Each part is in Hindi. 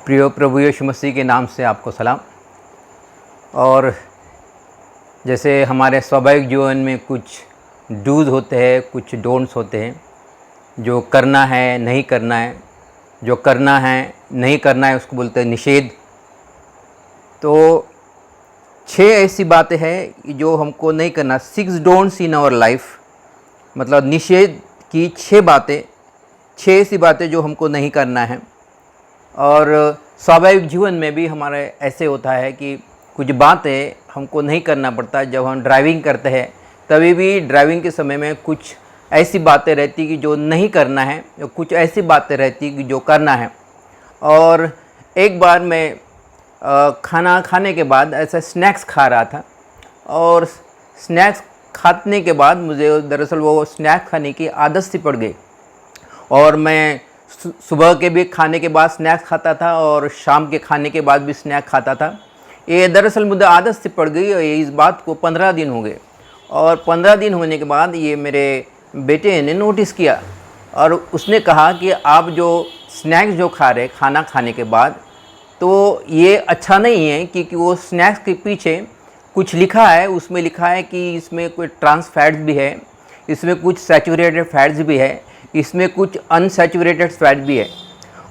प्रिय प्रभु यीशु मसीह के नाम से आपको सलाम। और जैसे हमारे स्वाभाविक जीवन में कुछ डूज होते हैं, कुछ डोंट्स होते हैं, जो करना है नहीं करना है, जो करना है नहीं करना है उसको बोलते हैं निषेध। तो 6 ऐसी बातें हैं जो हमको नहीं करना, 6 डोंट्स इन आवर लाइफ, मतलब निषेध की 6 बातें, 6 ऐसी बातें जो हमको नहीं करना है। और स्वाभाविक जीवन में भी हमारे ऐसे होता है कि कुछ बातें हमको नहीं करना पड़ता। जब हम ड्राइविंग करते हैं तभी भी ड्राइविंग के समय में कुछ ऐसी बातें रहती कि जो नहीं करना है, कुछ ऐसी बातें रहती कि जो करना है। और एक बार मैं खाना खाने के बाद ऐसा स्नैक्स खा रहा था, और स्नैक्स खाने के बाद मुझे दरअसल वो स्नैक्स खाने की आदत सी पड़ गई। और मैं सुबह के भी खाने के बाद स्नैक्स खाता था और शाम के खाने के बाद भी स्नैक्स खाता था। ये दरअसल मुझे आदत से पड़ गई और इस बात को 15 दिन हो गए। और 15 दिन होने के बाद ये मेरे बेटे ने नोटिस किया और उसने कहा कि आप जो स्नैक्स जो खा रहे खाना खाने के बाद, तो ये अच्छा नहीं है, क्योंकि वो स्नैक्स के पीछे कुछ लिखा है। उसमें लिखा है कि इसमें कोई ट्रांस फैट्स भी है, इसमें कुछ सैचुरेटेड फैट्स भी है, इसमें कुछ अनसैचुरेटेड फैट भी है।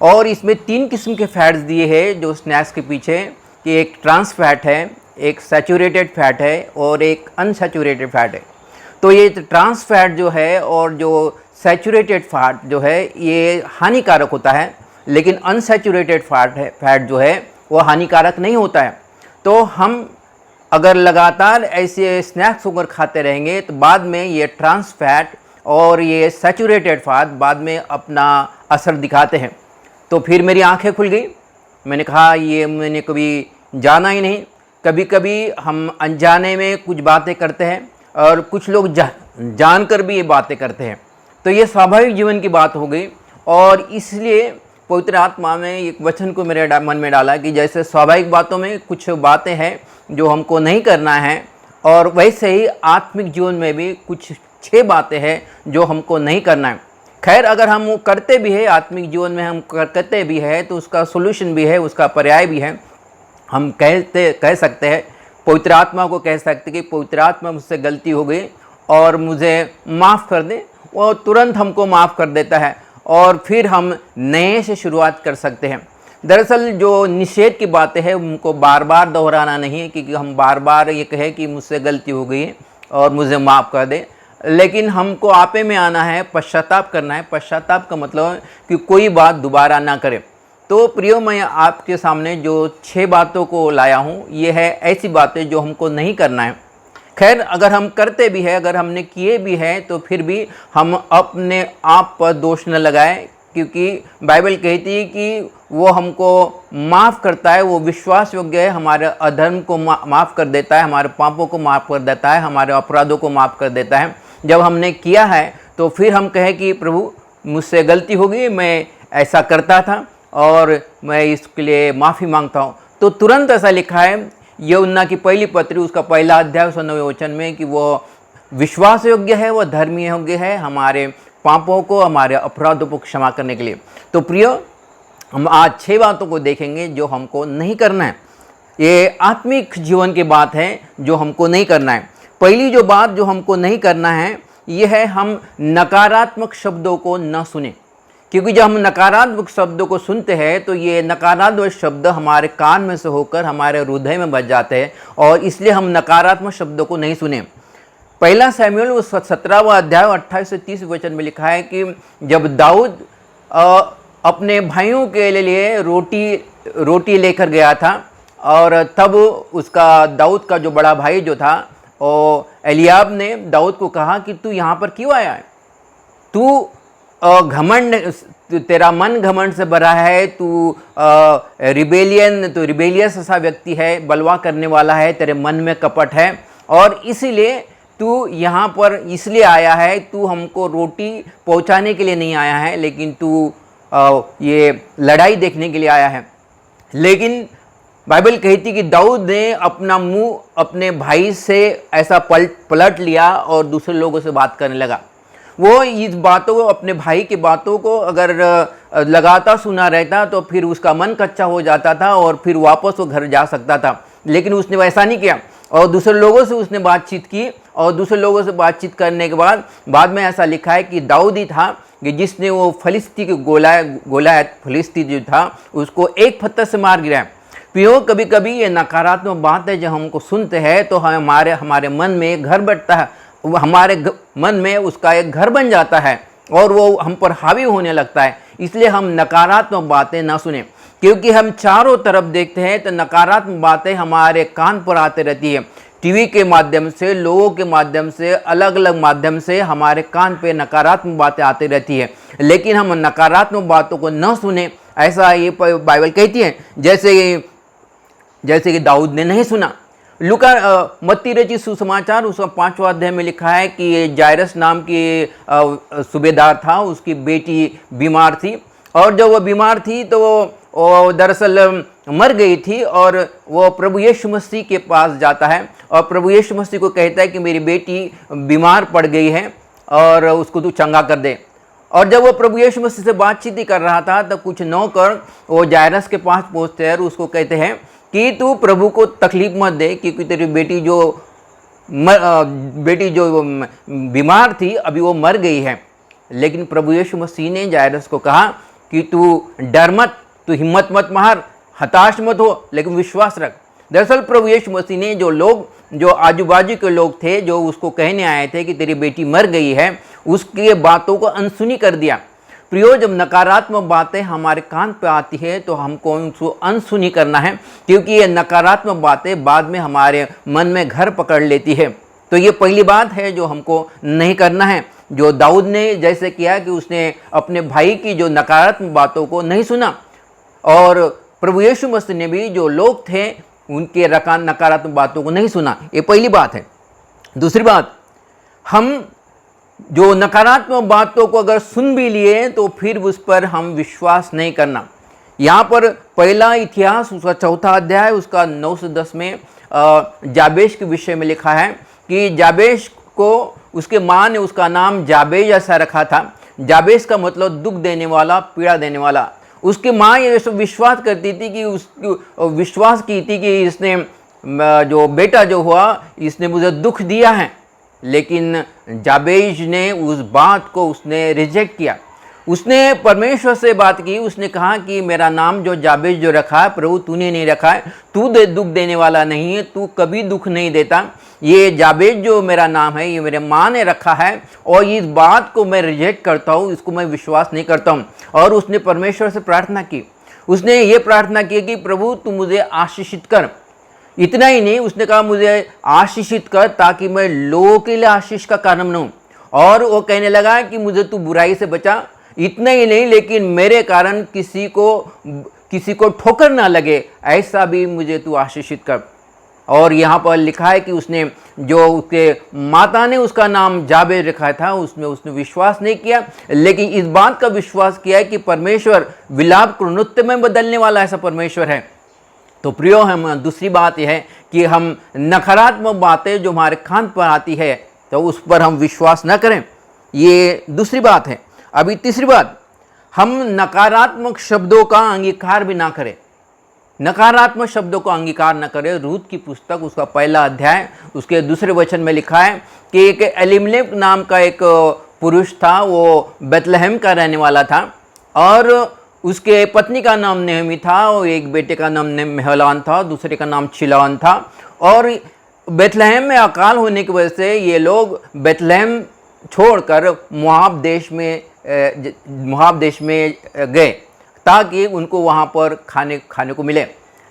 और इसमें 3 किस्म के फैट्स दिए हैं जो स्नैक्स के पीछे, कि एक ट्रांस फैट है, एक सैचुरेटेड फैट है और एक अनसैचुरेटेड फैट है। तो ये ट्रांस फैट जो है और जो सैचुरेटेड फैट जो है ये हानिकारक होता है, लेकिन अनसैचुरेटेड फैट जो है वो हानिकारक नहीं होता है। तो हम अगर लगातार ऐसे स्नैक्स होकर खाते रहेंगे तो बाद में ये ट्रांस फैट और ये सैचुरेटेड फैट बाद में अपना असर दिखाते हैं। तो फिर मेरी आंखें खुल गई। मैंने कहा ये मैंने कभी जाना ही नहीं। कभी कभी हम अनजाने में कुछ बातें करते हैं और कुछ लोग जानकर भी ये बातें करते हैं। तो ये स्वाभाविक जीवन की बात हो गई। और इसलिए पवित्र आत्मा में एक वचन को मेरे मन में डाला कि जैसे स्वाभाविक बातों में कुछ बातें हैं जो हमको नहीं करना है, और वैसे ही आत्मिक जीवन में भी कुछ 6 बातें हैं जो हमको नहीं करना है। खैर, अगर हम वो करते भी है, आत्मिक जीवन में हम करते भी है, तो उसका सोल्यूशन भी है, उसका पर्याय भी है। हम कह सकते हैं, पवित्र आत्मा को कह सकते कि पवित्र आत्मा मुझसे गलती हो गई और मुझे माफ़ कर दे। वो तुरंत हमको माफ़ कर देता है और फिर हम नए से शुरुआत कर सकते हैं। दरअसल जो निषेध की बातें हैं उनको बार बार दोहराना नहीं है, क्योंकि हम बार बार ये कहें कि मुझसे गलती हो गई है और मुझे माफ़ कर दे, लेकिन हमको आपे में आना है, पश्चाताप करना है। पश्चाताप का मतलब है कि कोई बात दोबारा ना करें। तो प्रियो, मैं आपके सामने जो 6 बातों को लाया हूँ, ये है ऐसी बातें जो हमको नहीं करना है। खैर, अगर हम करते भी है, अगर हमने किए भी हैं, तो फिर भी हम अपने आप पर दोष न लगाएं, क्योंकि बाइबल कहती है कि वो हमको माफ़ करता है, वो विश्वास योग्य है, हमारे अधर्म को माफ़ कर देता है, हमारे पापों को माफ़ कर देता है, हमारे अपराधों को माफ़ कर देता है। जब हमने किया है तो फिर हम कहें कि प्रभु मुझसे गलती हो गई, मैं ऐसा करता था और मैं इसके लिए माफ़ी मांगता हूँ। तो तुरंत ऐसा लिखा है यूहन्ना की पहली पत्री उसका 1 अध्याय 9वें वचन में कि वो विश्वास योग्य है, वो धर्मी योग्य है हमारे पापों को, हमारे अपराधों को क्षमा करने के लिए। तो प्रियो, हम आज 6 बातों को देखेंगे जो हमको नहीं करना है। ये आत्मिक जीवन की बात है जो हमको नहीं करना है। पहली जो बात जो हमको नहीं करना है ये है हम नकारात्मक शब्दों को न सुने, क्योंकि जब हम नकारात्मक शब्दों को सुनते हैं तो ये नकारात्मक शब्द हमारे कान में से होकर हमारे हृदय में बज जाते हैं, और इसलिए हम नकारात्मक शब्दों को नहीं सुने। 1 शमूएल 17वां अध्याय 28 से 30 वचन में लिखा है कि जब दाऊद अपने भाइयों के लिए रोटी लेकर गया था, और तब उसका दाऊद का जो बड़ा भाई जो था और एलियाब ने दाऊद को कहा कि तू यहाँ पर क्यों आया है? तू घमंड, तेरा मन घमंड से भरा है, तू रिबेलियस ऐसा व्यक्ति है, बलवा करने वाला है, तेरे मन में कपट है, और इसीलिए तू यहाँ पर इसलिए आया है, तू हमको रोटी पहुँचाने के लिए नहीं आया है, लेकिन तू ये लड़ाई देखने के लिए आया है। लेकिन बाइबल कहती कि दाऊद ने अपना मुंह अपने भाई से ऐसा पलट लिया और दूसरे लोगों से बात करने लगा। वो इस बातों को, अपने भाई की बातों को अगर लगातार सुना रहता तो फिर उसका मन कच्चा हो जाता था और फिर वापस वो घर जा सकता था। लेकिन उसने वैसा नहीं किया और दूसरे लोगों से उसने बातचीत की, और दूसरे लोगों से बातचीत करने के बाद में ऐसा लिखा है कि दाऊद ही था कि जिसने वो फलिस्ती के गोलायत फलिस्ती जो था उसको एक पत्थर से मार गिराया। प्रियो, कभी कभी ये नकारात्मक बात है जब हमको सुनते हैं तो हमारे मन में एक घर बैठता है, हमारे मन में उसका एक घर बन जाता है और वो हम पर हावी होने लगता है। इसलिए हम नकारात्मक बातें ना सुने, क्योंकि हम चारों तरफ देखते हैं तो नकारात्मक बातें हमारे कान पर आते रहती है। टीवी के माध्यम से, लोगों के माध्यम से, अलग अलग माध्यम से हमारे कान पे नकारात्मक बातें आती रहती है, लेकिन हम नकारात्मक बातों को न सुने, ऐसा ये बाइबल कहती है। जैसे कि दाऊद ने नहीं सुना। मत्ती रचित सुसमाचार उसका 5वां अध्याय में लिखा है कि जायरस नाम की सूबेदार था, उसकी बेटी बीमार थी, और जब वो बीमार थी तो वो दरअसल मर गई थी, और वो प्रभु यीशु मसीह के पास जाता है और प्रभु यीशु मसीह को कहता है कि मेरी बेटी बीमार पड़ गई है और उसको तू चंगा कर दे। और जब वो प्रभु यीशु मसीह से बातचीत ही कर रहा था तो कुछ नौकर वो जायरस के पास पहुँचते हैं और उसको कहते हैं कि तू प्रभु को तकलीफ मत दे, क्योंकि तेरी बेटी जो बीमार थी अभी वो मर गई है। लेकिन प्रभु यीशु मसीह ने जायरस को कहा कि तू डर मत, तू हिम्मत मत मार, हताश मत हो, लेकिन विश्वास रख। दरअसल प्रभु यीशु मसीह ने जो आजू बाजू के लोग थे जो उसको कहने आए थे कि तेरी बेटी मर गई है, उसकी बातों को अनसुनी कर दिया। प्रियो, जब नकारात्मक बातें हमारे कान पे आती है तो हमको उनको अनसुनी करना है, क्योंकि ये नकारात्मक बातें बाद में हमारे मन में घर पकड़ लेती है। तो ये पहली बात है जो हमको नहीं करना है, जो दाऊद ने जैसे किया कि उसने अपने भाई की जो नकारात्मक बातों को नहीं सुना, और प्रभु यीशु मसीह ने भी जो लोग थे उनके नकारात्मक बातों को नहीं सुना। ये पहली बात है। दूसरी बात, हम जो नकारात्मक बातों को अगर सुन भी लिए तो फिर उस पर हम विश्वास नहीं करना। यहाँ पर पहला इतिहास उसका 4था अध्याय उसका 9 से 10 में जाबेश के विषय में लिखा है कि जाबेश को उसके माँ ने उसका नाम जाबेज ऐसा रखा था। जाबेश का मतलब दुख देने वाला, पीड़ा देने वाला। उसकी माँ ये सब विश्वास करती थी कि विश्वास की थी कि इसने जो बेटा जो हुआ इसने मुझे दुख दिया है, लेकिन जाबेज ने उस बात को उसने रिजेक्ट किया। उसने परमेश्वर से बात की, उसने कहा कि मेरा नाम जो जाबेज जो रखा है प्रभु तूने नहीं रखा है, तू दुख देने वाला नहीं है, तू कभी दुख नहीं देता। ये जाबेज जो मेरा नाम है ये मेरे माँ ने रखा है और इस बात को मैं रिजेक्ट करता हूँ, इसको मैं विश्वास नहीं करता हूँ। और उसने परमेश्वर से प्रार्थना की। उसने ये प्रार्थना की कि प्रभु तू मुझे आशीषित कर। इतना ही नहीं, उसने कहा मुझे आशीषित कर ताकि मैं लोगों के लिए आशीष का कारण बनूं। और वो कहने लगा कि मुझे तू बुराई से बचा। इतना ही नहीं, लेकिन मेरे कारण किसी को ठोकर ना लगे, ऐसा भी मुझे तू आशीषित कर। और यहाँ पर लिखा है कि उसने जो उसके माता ने उसका नाम जाबेज रखा था उसमें उसने विश्वास नहीं किया, लेकिन इस बात का विश्वास किया है कि परमेश्वर विलाप को नृत्य में बदलने वाला ऐसा परमेश्वर है। तो प्रियो, हम दूसरी बात यह है कि हम नकारात्मक बातें जो हमारे कान पर आती है तो उस पर हम विश्वास न करें। ये दूसरी बात है। अभी तीसरी बात, हम नकारात्मक शब्दों का अंगीकार भी ना करें। नकारात्मक शब्दों को अंगीकार न करें। रूत की पुस्तक उसका 1 अध्याय उसके 2 वचन में लिखा है कि एक एलीमेलेक नाम का एक पुरुष था, वो बेथलेहम का रहने वाला था और उसके पत्नी का नाम नेहमी था और एक बेटे का नाम मेहलान था, दूसरे का नाम चिलान था। और बेथलेहम में अकाल होने की वजह से ये लोग बेथलेहम छोड़कर मोआब देश में गए ताकि उनको वहाँ पर खाने को मिले।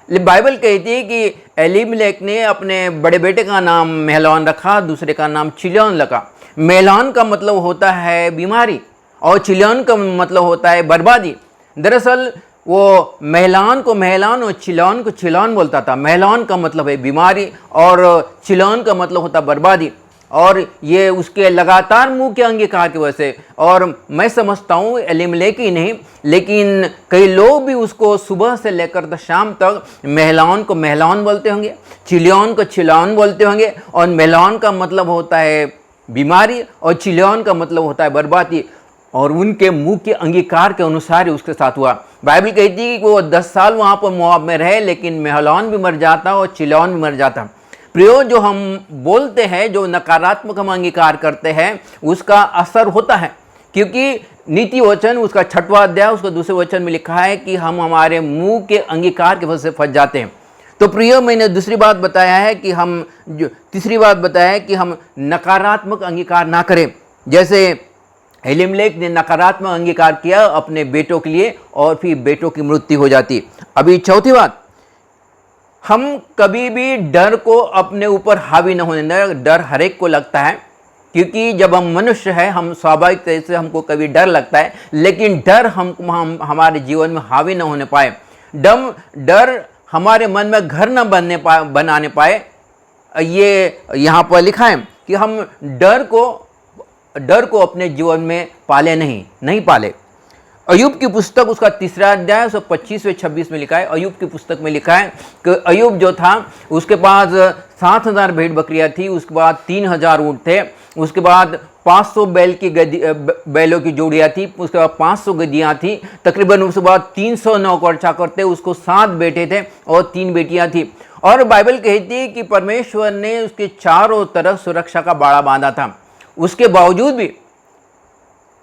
बाइबल कहती है कि एलीमेलेक ने अपने बड़े बेटे का नाम मेहलान रखा, दूसरे का नाम चिलान रखा। मेहलान का मतलब होता है बीमारी और चिलान का मतलब होता है बर्बादी। दरअसल वो मेहलान को मेहलान और चिलान को चिलान बोलता था। मेहलान का मतलब है बीमारी और चिलान का मतलब होता बर्बादी। और ये उसके लगातार मुंह के अंगीकार की वजह से, और मैं समझता हूँ एलीमेलेक ही नहीं लेकिन कई लोग भी उसको सुबह से लेकर शाम तक मेहलान को मेहलान बोलते होंगे, चिलान को चिलान बोलते होंगे। और मेहलान का मतलब होता है बीमारी, और चिल्योन का मतलब होता है बर्बादी, और उनके मुंह के अंगीकार के अनुसार ही उसके साथ हुआ। बाइबल कहती है कि वो 10 साल वहाँ पर मोआब में रहे, लेकिन मेहलौन भी मर जाता और चिल्योन भी मर जाता। प्रियो, जो हम बोलते हैं, जो नकारात्मक हम अंगीकार करते हैं, उसका असर होता है, क्योंकि नीति वचन उसका 6वां अध्याय उसका 2 वचन में लिखा है कि हम हमारे मुंह के अंगीकार की वजह से फंस जाते हैं। तो प्रियो, मैंने दूसरी बात बताया है कि हम जो तीसरी बात बताया है कि हम नकारात्मक अंगीकार ना करें। जैसे एलीमेलेक ने नकारात्मक अंगीकार किया अपने बेटों के लिए, और फिर बेटों की मृत्यु हो जाती। अभी चौथी बात, हम कभी भी डर को अपने ऊपर हावी न होने दें। डर हर एक को लगता है, क्योंकि जब हम मनुष्य हैं, हम स्वाभाविक तरीके से हमको कभी डर लगता है, लेकिन डर हम हमारे जीवन में हावी न होने पाए। डर हमारे मन में घर न बनाने पाए। ये यहाँ पर लिखा है कि हम डर को अपने जीवन में पाले नहीं पाले। अय्यूब की पुस्तक उसका 3 अध्याय 25-26 में लिखा है। अय्यूब की पुस्तक में लिखा है कि अय्यूब जो था, उसके पास 7,000 भेड़ बकरियां थी, उसके बाद 3,000 ऊँट थे, उसके बाद 500 बैलों की जोड़ियाँ थी, उसके बाद 500 गद्दियाँ थी, तकरीबन उसके बाद 300 नौकर चाकर थे, उसको 7 बेटे थे और 3 बेटियाँ थी। और बाइबल कहती है कि परमेश्वर ने उसके चारों तरफ सुरक्षा का बाड़ा बांधा था। उसके बावजूद भी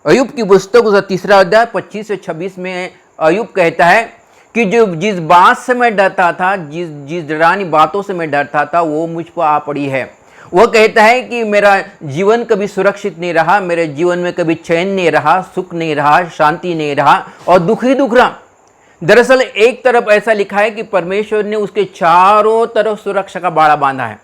अय्यूब की पुस्तक उसका 3 अध्याय 25 से 26 में अय्यूब कहता है कि जो जिस बात से मैं डरता था, जिस डरावनी बातों से मैं डरता था, वो मुझ पर आ पड़ी है। वो कहता है कि मेरा जीवन कभी सुरक्षित नहीं रहा, मेरे जीवन में कभी चैन नहीं रहा, सुख नहीं रहा, शांति नहीं रहा, और दुख ही दुख रहा। दरअसल एक तरफ ऐसा लिखा है कि परमेश्वर ने उसके चारों तरफ सुरक्षा का बाड़ा बांधा है,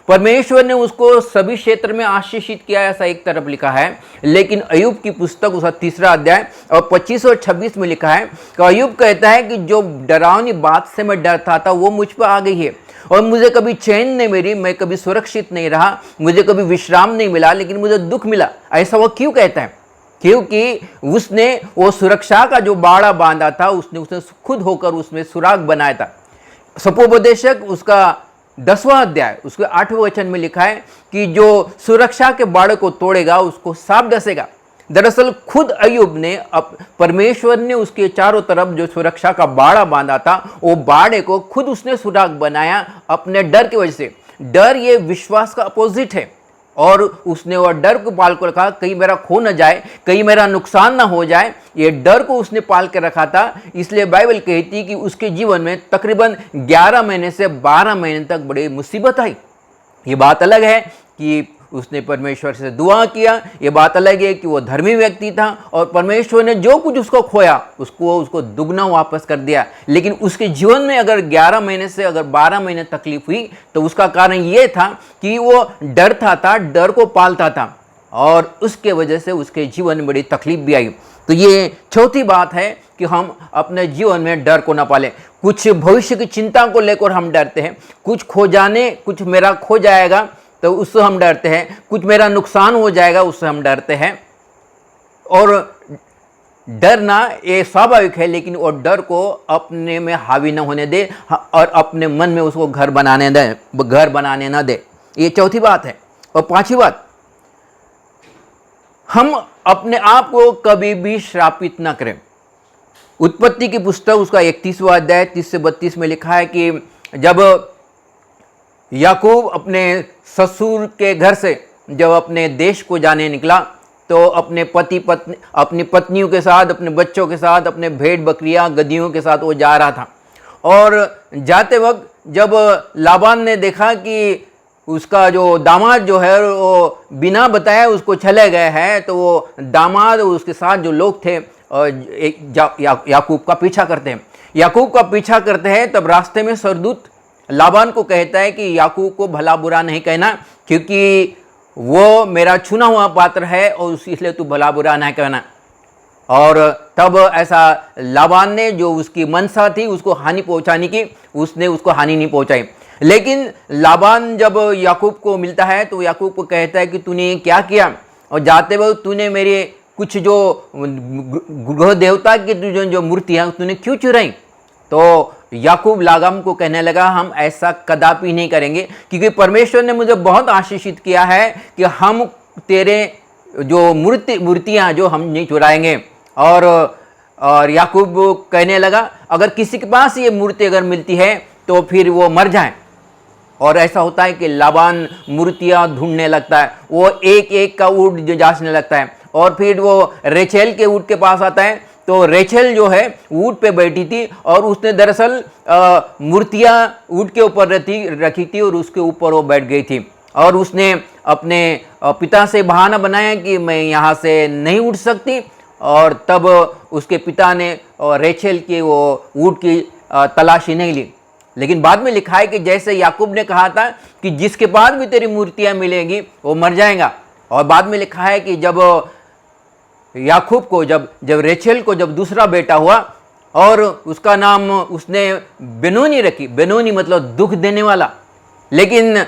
परमेश्वर ने उसको सभी क्षेत्र में आशीषित किया, ऐसा एक तरफ लिखा है। लेकिन अय्यूब की पुस्तक उसका 3 अध्याय और 25 और 26 में लिखा है कि अय्यूब कहता है कि जो डरावनी बात से मैं डरता था, वो मुझ पर आ गई है, और मुझे कभी चैन नहीं मिली, मैं कभी सुरक्षित नहीं रहा, मुझे कभी विश्राम नहीं मिला, लेकिन मुझे दुख मिला। ऐसा वो क्यों कहता है? क्योंकि उसने वो सुरक्षा का जो बाड़ा बांधा था, उसने खुद होकर उसमें सुराग बनाया था। सपोपदेशक उसका 10वां अध्याय उसके 8वें वचन में लिखा है कि जो सुरक्षा के बाड़े को तोड़ेगा, उसको सांप डसेगा। दरअसल खुद अय्यूब ने परमेश्वर ने उसके चारों तरफ जो सुरक्षा का बाड़ा बांधा था, वो बाड़े को खुद उसने सुराग बनाया अपने डर की वजह से। डर ये विश्वास का अपोजिट है, और उसने वो डर को पाल कर रखा, कहीं मेरा खो न जाए, कहीं मेरा नुकसान ना हो जाए, ये डर को उसने पाल के रखा था। इसलिए बाइबल कहती है कि उसके जीवन में तकरीबन 11 महीने से 12 महीने तक बड़ी मुसीबत आई। ये बात अलग है कि उसने परमेश्वर से दुआ किया, ये बात अलग है कि वो धर्मी व्यक्ति था और परमेश्वर ने जो कुछ उसको खोया उसको दुगना वापस कर दिया। लेकिन उसके जीवन में अगर 11 महीने से अगर 12 महीने तकलीफ हुई, तो उसका कारण ये था कि वो डरता था, डर को पालता था, और उसके वजह से उसके जीवन में बड़ी तकलीफ भी आई। तो ये चौथी बात है कि हम अपने जीवन में डर को ना पालें। कुछ भविष्य की चिंता को लेकर हम डरते हैं, कुछ मेरा खो जाएगा तो उससे हम डरते हैं, कुछ मेरा नुकसान हो जाएगा उससे हम डरते हैं। और डरना ये स्वाभाविक है, लेकिन वो डर को अपने में हावी न होने दे और अपने मन में उसको घर बनाने ना दे। ये चौथी बात है। और पांचवी बात, हम अपने आप को कभी भी श्रापित ना करें। उत्पत्ति की पुस्तक उसका 31वां अध्याय 30 से 32 में लिखा है कि जब याकूब अपने ससुर के घर से जब अपने देश को जाने निकला, तो अपनी पत्नियों के साथ, अपने बच्चों के साथ, अपने भेड़ बकरियां गदहियों के साथ वो जा रहा था। और जाते वक्त जब लाबान ने देखा कि उसका जो दामाद जो है वो बिना बताए उसको चले गए हैं, तो वो दामाद और उसके साथ जो लोग थे याकूब का पीछा करते हैं। तब रास्ते में सरदूत लाबान को कहता है कि याकूब को भला बुरा नहीं कहना, क्योंकि वो मेरा चुना हुआ पात्र है और इसलिए तू भला बुरा नहीं कहना। और तब ऐसा लाबान ने, जो उसकी मनसा थी उसको हानि पहुंचाने की, उसने उसको हानि नहीं पहुंचाई। लेकिन लाबान जब याकूब को मिलता है तो याकूब को कहता है कि तूने क्या किया, और जाते वक्त तूने मेरे कुछ जो गृह देवता की जो मूर्ति है तूने क्यों चुराई। तो याकूब लाबान को कहने लगा, हम ऐसा कदापि नहीं करेंगे, क्योंकि परमेश्वर ने मुझे बहुत आशीषित किया है कि हम तेरे जो मूर्तियाँ जो हम नहीं चुराएंगे। और याकूब कहने लगा अगर किसी के पास ये मूर्ति अगर मिलती है तो फिर वो मर जाए। और ऐसा होता है कि लाबान मूर्तियाँ ढूंढने लगता है, वो एक एक का ऊँट जो जांचने लगता है। और फिर वो रेचेल के ऊँट के पास आता है, तो रेचेल जो है ऊँट पे बैठी थी और उसने दरअसल मूर्तियाँ ऊँट के ऊपर रखी थी और उसके ऊपर वो बैठ गई थी। और उसने अपने पिता से बहाना बनाया कि मैं यहाँ से नहीं उठ सकती, और तब उसके पिता ने रेचेल की वो ऊँट की तलाशी नहीं ली। लेकिन बाद में लिखा है कि जैसे याकूब ने कहा था कि जिसके पास भी तेरी मूर्तियाँ मिलेंगी वो मर जाएगा। और बाद में लिखा है कि जब याकूब को जब रेचेल को जब दूसरा बेटा हुआ और उसका नाम उसने बेनोनी रखी। बेनोनी मतलब दुख देने वाला। लेकिन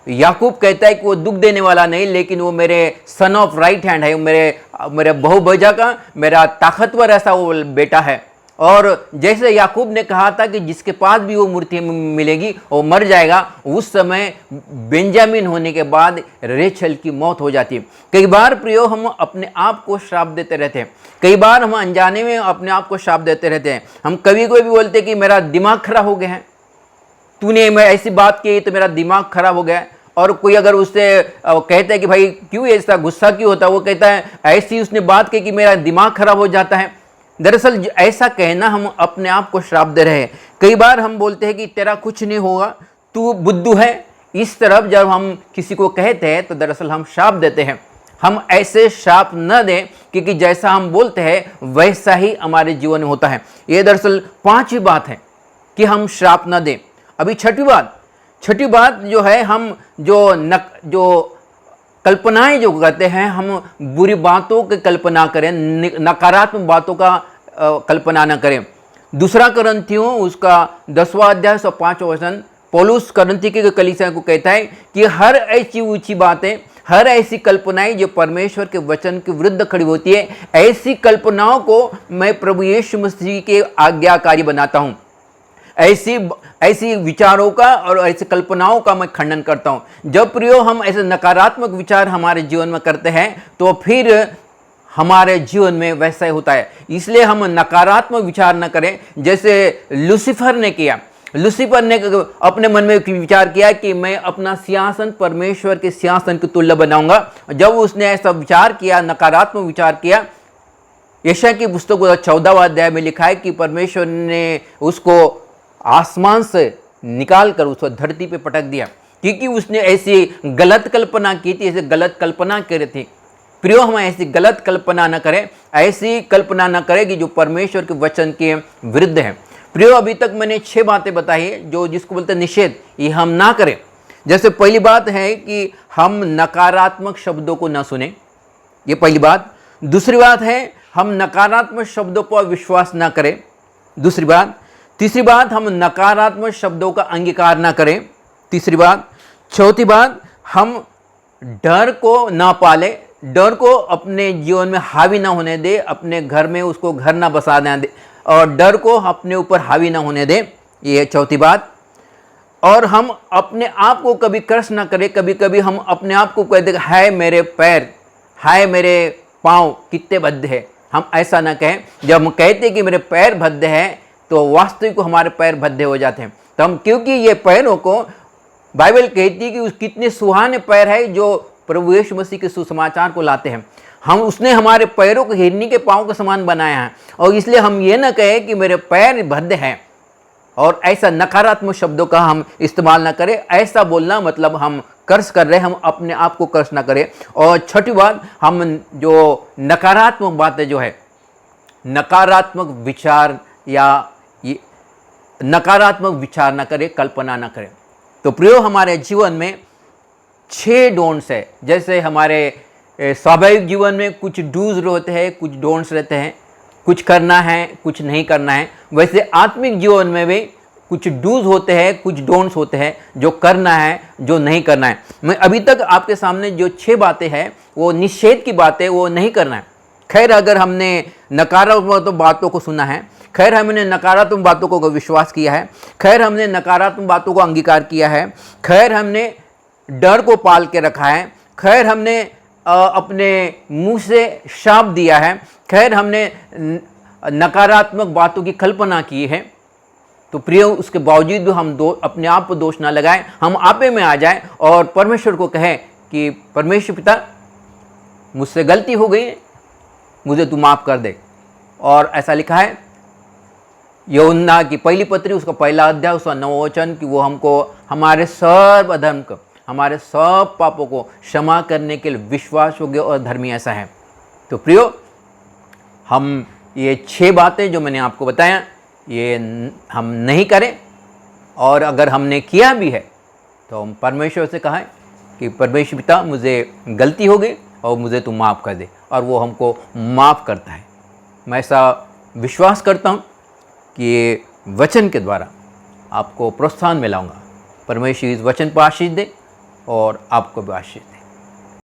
याकूब कहता है कि वो दुख देने वाला नहीं, लेकिन वो मेरे सन ऑफ राइट हैंड है, मेरे बहुभुजा का मेरा ताकतवर ऐसा वो बेटा है। और जैसे याकूब ने कहा था कि जिसके पास भी वो मूर्ति मिलेगी वो मर जाएगा, उस समय बेंजामिन होने के बाद रेचेल की मौत हो जाती है। कई बार प्रियो हम अपने आप को श्राप देते रहते हैं, कई बार हम अनजाने में अपने आप को श्राप देते रहते हैं। हम कभी कोई भी बोलते हैं कि मेरा दिमाग खराब हो गया है, तूने मैं ऐसी बात की तो मेरा दिमाग खराब हो गया है। और कोई अगर उससे कहता है कि भाई क्यों ऐसा गुस्सा क्यों होता है, वो कहता है ऐसी उसने बात की कि मेरा दिमाग खराब हो जाता है। दरअसल ऐसा कहना हम अपने आप को श्राप दे रहे हैं। कई बार हम बोलते हैं कि तेरा कुछ नहीं होगा, तू बुद्धू है। इस तरफ जब हम किसी को कहते हैं तो दरअसल हम श्राप देते हैं। हम ऐसे श्राप न दें, क्योंकि जैसा हम बोलते हैं वैसा ही हमारे जीवन में होता है। ये दरअसल पांचवी बात है कि हम श्राप न दें। अभी छठी बात जो है, हम जो कल्पनाएं जो करते हैं, हम बुरी बातों की कल्पना करें, नकारात्मक बातों का कल्पना न करें। दूसरा करंथियों उसका 10वां अध्याय 105वां वचन पौलुस करंथी के कलीसिया को कहता है कि हर ऐसी ऊंची बातें, हर ऐसी कल्पनाएं जो परमेश्वर के वचन के विरुद्ध खड़ी होती है, ऐसी कल्पनाओं को मैं प्रभु यीशु मसीह के आज्ञाकारी बनाता हूँ। ऐसी विचारों का और ऐसी कल्पनाओं का मैं खंडन करता हूं। जब प्रियो हम ऐसे नकारात्मक विचार हमारे जीवन में करते हैं तो फिर हमारे जीवन में वैसा ही होता है। इसलिए हम नकारात्मक विचार न करें, जैसे लूसीफर ने किया। लूसीफर ने अपने मन में विचार किया कि मैं अपना सिंहासन परमेश्वर के सिंहासन के तुल्य बनाऊंगा। जब उसने ऐसा विचार किया, नकारात्मक विचार किया, यशायाह की पुस्तक 14वां अध्याय में लिखा है कि परमेश्वर ने उसको आसमान से निकाल कर उसको धरती पे पटक दिया, क्योंकि उसने ऐसी गलत कल्पना की थी, ऐसे गलत कल्पना कर रही थी। प्रियो हम ऐसी गलत कल्पना न करें, ऐसी कल्पना न करें कि जो परमेश्वर के वचन के विरुद्ध है। प्रियो अभी तक मैंने 6 बातें बताई है जो जिसको बोलते हैं निषेध, ये हम ना करें। जैसे पहली बात है कि हम नकारात्मक शब्दों को ना सुने, ये पहली बात। दूसरी बात है हम नकारात्मक शब्दों पर विश्वास ना करें, दूसरी बात। तीसरी बात हम नकारात्मक शब्दों का अंगीकार ना करें, तीसरी बात। चौथी बात हम डर को ना पाले, डर को अपने जीवन में हावी ना होने दे, अपने घर में उसको घर ना बसाने दे और डर को अपने ऊपर हावी ना होने दे, ये है चौथी बात। और हम अपने आप को कभी कर्ष ना करें। कभी कभी हम अपने आप को कहते हैं हाय मेरे पैर, हाय मेरे पाँव कितने भद्दे हैं, हम ऐसा ना कहें। जब हम कहते हैं कि मेरे पैर भद्दे हैं तो वास्तविक हमारे पैर भद्दे हो जाते हैं। तो हम, क्योंकि ये पैरों को बाइबल कहती है कि उस कितने सुहाने पैर है जो प्रभु यीशु मसीह के सुसमाचार को लाते हैं। हम उसने हमारे पैरों को हिरनी के पाँव के समान बनाया है, और इसलिए हम ये ना कहें कि मेरे पैर भद्दे हैं, और ऐसा नकारात्मक शब्दों का हम इस्तेमाल ना करें। ऐसा बोलना मतलब हम कर्ज कर रहे हैं, हम अपने आप को कर्ज ना करें। और छठी बात, हम जो नकारात्मक बातें जो है, नकारात्मक विचार या नकारात्मक विचार ना करें, कल्पना ना करें। तो प्रियो हमारे जीवन में 6 डोंट्स है। जैसे हमारे स्वाभाविक जीवन में कुछ डूज रहते हैं, कुछ डोंट्स रहते हैं, कुछ करना है कुछ नहीं करना है, वैसे आत्मिक जीवन में भी कुछ डूज होते हैं, कुछ डोंट्स होते हैं, जो करना है जो नहीं करना है। मैं अभी तक आपके सामने जो 6 बातें हैं वो निषेध की बातें, वो नहीं करना है। खैर अगर हमने नकारात्मक बातों को सुना है, खैर हमने नकारात्मक बातों को विश्वास किया है, खैर हमने नकारात्मक बातों को अंगीकार किया है, खैर हमने डर को पाल के रखा है, खैर हमने अपने मुंह से शाप दिया है, खैर हमने नकारात्मक बातों की कल्पना की है, तो प्रिय उसके बावजूद भी हम अपने आप को दोष ना लगाएं, हम आपे में आ जाएं और परमेश्वर को कहें कि परमेश्वर पिता मुझसे गलती हो गई है, मुझे तू माफ़ कर दे। और ऐसा लिखा है यूहन्ना की पहली पत्री उसका पहला अध्याय उसका 9वां वचन कि वो हमको हमारे सर्व अधर्म को, हमारे सब पापों को क्षमा करने के लिए विश्वास योग्य और धर्मी ऐसा है। तो प्रियो हम ये 6 बातें जो मैंने आपको बताया ये हम नहीं करें, और अगर हमने किया भी है तो हम परमेश्वर से कहें कि परमेश्वर पिता मुझे गलती हो गई और मुझे तू माफ़ कर दे, और वो हमको माफ़ करता है। मैं ऐसा विश्वास करता हूँ कि ये वचन के द्वारा आपको प्रोत्साहन मिलाऊंगा। परमेश्वर इस वचन पर आशीष दे और आपको भी आशीष दे।